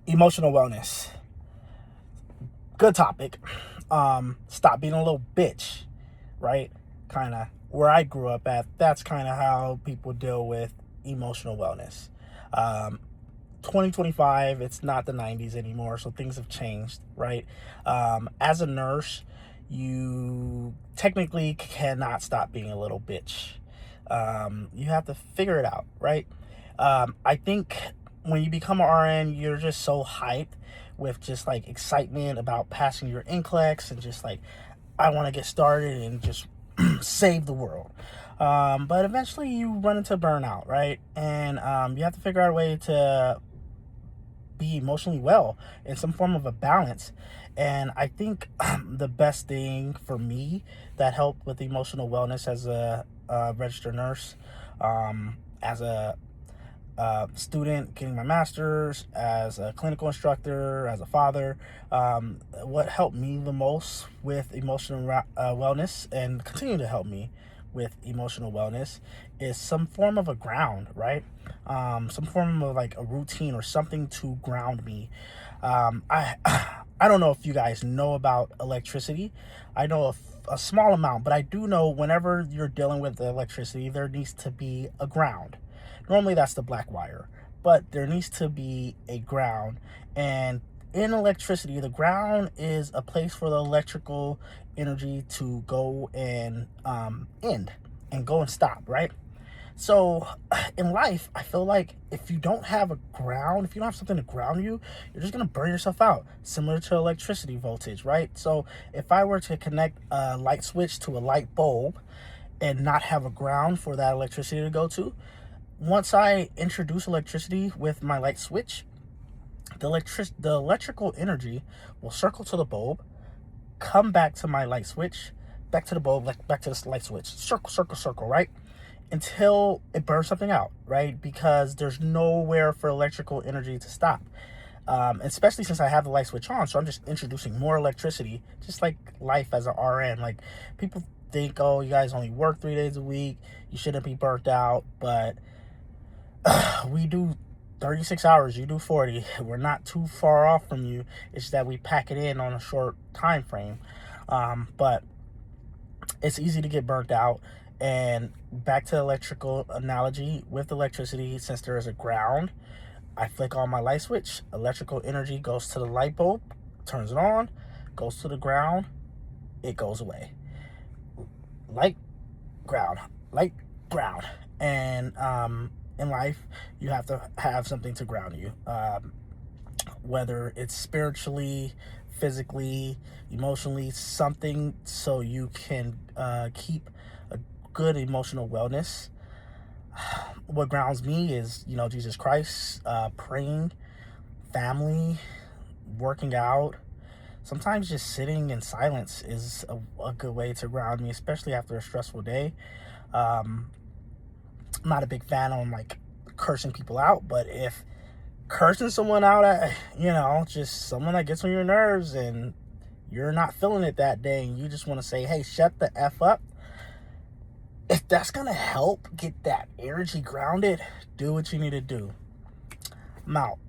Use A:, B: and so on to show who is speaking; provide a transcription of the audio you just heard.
A: Emotional wellness. Good topic. Stop being a little bitch, right? Kind of where I grew up at. That's kind of how people deal with emotional wellness. Um, 2025, it's not the 90s anymore, so things have changed, right? As a nurse, you technically cannot stop being a little bitch. You have to figure it out, right? I think when you become an RN, you're just so hyped with just like excitement about passing your NCLEX and just like, I want to get started and just save the world. But eventually you run into burnout, right? And you have to figure out a way to be emotionally well in some form of a balance. And I think the best thing for me that helped with emotional wellness as a registered nurse, as a student getting my master's, as a clinical instructor, as a father, what helped me the most with emotional wellness and continue to help me with emotional wellness is some form of a ground, right? Some form of like a routine or something to ground me. I I don't know if you guys know about electricity. I know a small amount, but I do know whenever you're dealing with the electricity, there needs to be a ground. Normally that's the black wire, but there needs to be a ground. And in electricity, the ground is a place for the electrical energy to go and end and go and stop, right? So in life, I feel like if you don't have a ground, if you don't have something to ground you, you're just going to burn yourself out, similar to electricity voltage, right? So if I were to connect a light switch to a light bulb and not have a ground for that electricity to go to, once I introduce electricity with my light switch, the electrical energy will circle to the bulb, come back to my light switch, back to the bulb, back to the light switch, circle, circle, circle, right? Until it burns something out, right? Because there's nowhere for electrical energy to stop. Especially since I have the light switch on, so I'm just introducing more electricity, just like life as an RN. Like, people think, oh, you guys only work 3 days a week, you shouldn't be burnt out, but we do 36 hours, you do 40. We're not too far off from you. It's that we pack it in on a short time frame. But it's easy to get burnt out. And back to electrical analogy, with electricity, since there is a ground, I flick on my light switch, electrical energy goes to the light bulb, turns it on, goes to the ground, it goes away. Light, ground, light, ground. And in life, you have to have something to ground you, whether it's spiritually, physically, emotionally, something so you can keep a good emotional wellness. What grounds me is, Jesus Christ, praying, family, working out. Sometimes just sitting in silence is a good way to ground me, especially after a stressful day. I'm not a big fan on like cursing people out, but if cursing someone out at, just someone that gets on your nerves and you're not feeling it that day and you just want to say, hey, shut the F up, if that's going to help get that energy grounded, do what you need to do. I'm out.